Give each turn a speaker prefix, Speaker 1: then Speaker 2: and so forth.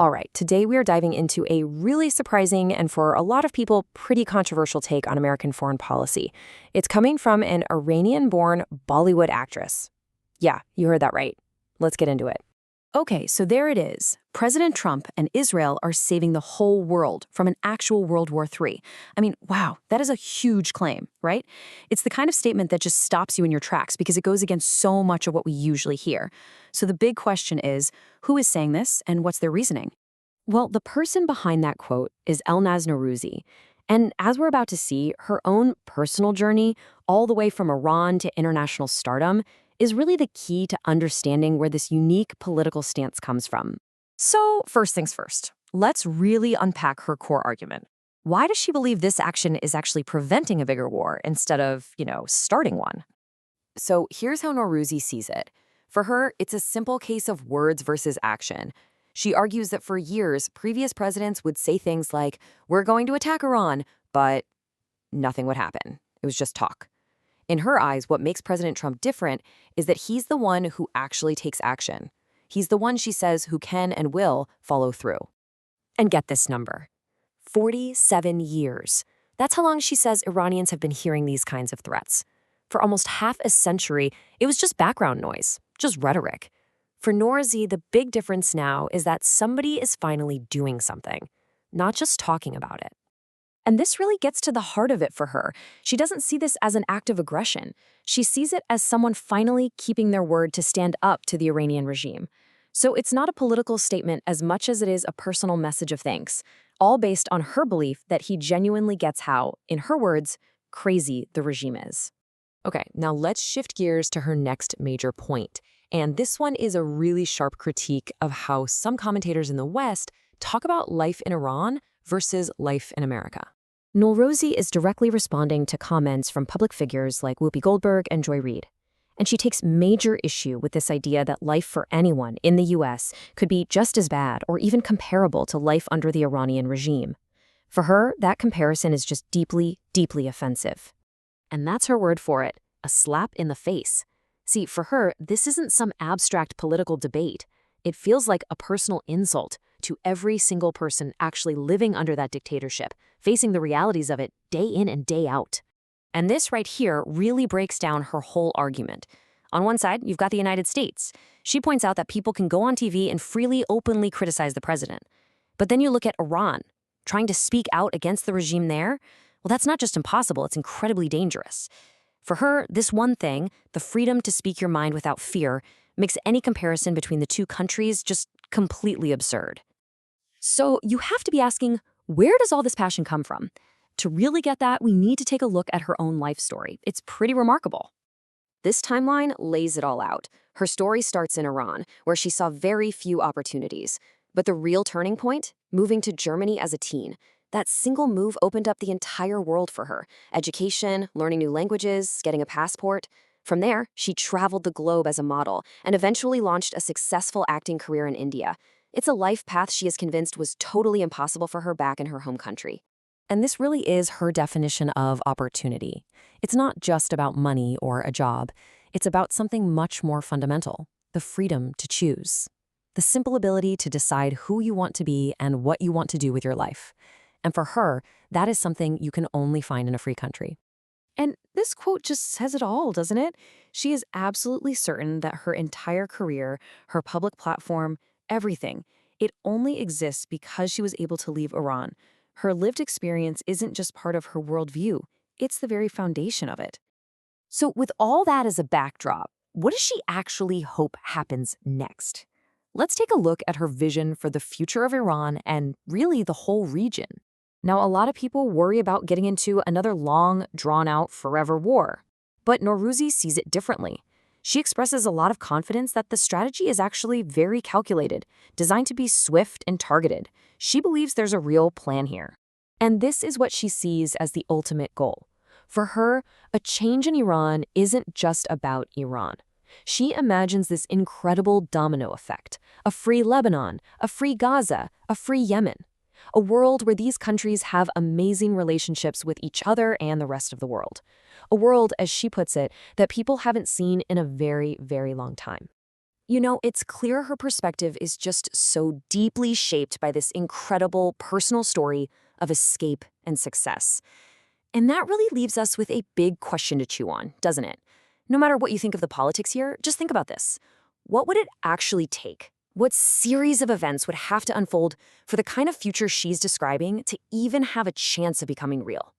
Speaker 1: All right, today we are diving into a really surprising and for a lot of people pretty controversial take on American foreign policy. It's coming from an Iranian-born Bollywood actress. Yeah, you heard that right. Let's get into it. Okay, so there it is. President Trump and Israel are saving the whole world from an actual World War III. I mean, wow, that is a huge claim, right? It's the kind of statement that just stops you in your tracks because it goes against so much of what we usually hear. So the big question is, who is saying this and what's their reasoning? Well, the person behind that quote is Elnaaz Norouzi. And as we're about to see, her own personal journey, all the way from Iran to international stardom, is really the key to understanding where this unique political stance comes from. So, first things first, let's really unpack her core argument. Why does she believe this action is actually preventing a bigger war instead of, starting one? So, here's how Norouzi sees it. For her, it's a simple case of words versus action. She argues that for years, previous presidents would say things like, "We're going to attack Iran," but nothing would happen. It was just talk. In her eyes, what makes President Trump different is that he's the one who actually takes action. He's the one, she says, who can and will follow through. And get this number. 47 years. That's how long she says Iranians have been hearing these kinds of threats. For almost half a century, it was just background noise, just rhetoric. For Norouzi, the big difference now is that somebody is finally doing something, not just talking about it. And this really gets to the heart of it for her. She doesn't see this as an act of aggression. She sees it as someone finally keeping their word to stand up to the Iranian regime. So it's not a political statement as much as it is a personal message of thanks, all based on her belief that he genuinely gets how, in her words, crazy the regime is. Okay, now let's shift gears to her next major point. And this one is a really sharp critique of how some commentators in the West talk about life in Iran versus life in America. Norouzi is directly responding to comments from public figures like Whoopi Goldberg and Reid. And she takes major issue with this idea that life for anyone in the U.S. could be just as bad or even comparable to life under the Iranian regime. For her, that comparison is just deeply, deeply offensive. And that's her word for it, a slap in the face. See, for her, this isn't some abstract political debate. It feels like a personal insult to every single person actually living under that dictatorship, facing the realities of it day in and day out. And this right here really breaks down her whole argument. On one side, you've got the United States. She points out that people can go on TV and freely, openly criticize the president. But then you look at Iran, trying to speak out against the regime there. Well, that's not just impossible, it's incredibly dangerous. For her, this one thing, the freedom to speak your mind without fear, makes any comparison between the two countries just completely absurd. So you have to be asking, where does all this passion come from? To really get that, we need to take a look at her own life story. It's pretty remarkable. This timeline lays it all out. Her story starts in Iran, where she saw very few opportunities. But the real turning point? Moving to Germany as a teen. That single move opened up the entire world for her. Education, learning new languages, getting a passport. From there, she traveled the globe as a model and eventually launched a successful acting career in India. It's a life path she is convinced was totally impossible for her back in her home country. And this really is her definition of opportunity. It's not just about money or a job. It's about something much more fundamental, the freedom to choose. The simple ability to decide who you want to be and what you want to do with your life. And for her, that is something you can only find in a free country. And this quote just says it all, doesn't it? She is absolutely certain that her entire career, her public platform, everything, it only exists because she was able to leave Iran. Her lived experience isn't just part of her worldview, it's the very foundation of it. So with all that as a backdrop, what does she actually hope happens next? Let's take a look at her vision for the future of Iran and really the whole region. Now, a lot of people worry about getting into another long, drawn-out, forever war. But Norouzi sees it differently. She expresses a lot of confidence that the strategy is actually very calculated, designed to be swift and targeted. She believes there's a real plan here. And this is what she sees as the ultimate goal. For her, a change in Iran isn't just about Iran. She imagines this incredible domino effect, a free Lebanon, a free Gaza, a free Yemen. A world where these countries have amazing relationships with each other and the rest of the world. A world, as she puts it, that people haven't seen in a very, very long time. It's clear her perspective is just so deeply shaped by this incredible personal story of escape and success. And that really leaves us with a big question to chew on, doesn't it? No matter what you think of the politics here, just think about this. What would it actually take? What series of events would have to unfold for the kind of future she's describing to even have a chance of becoming real?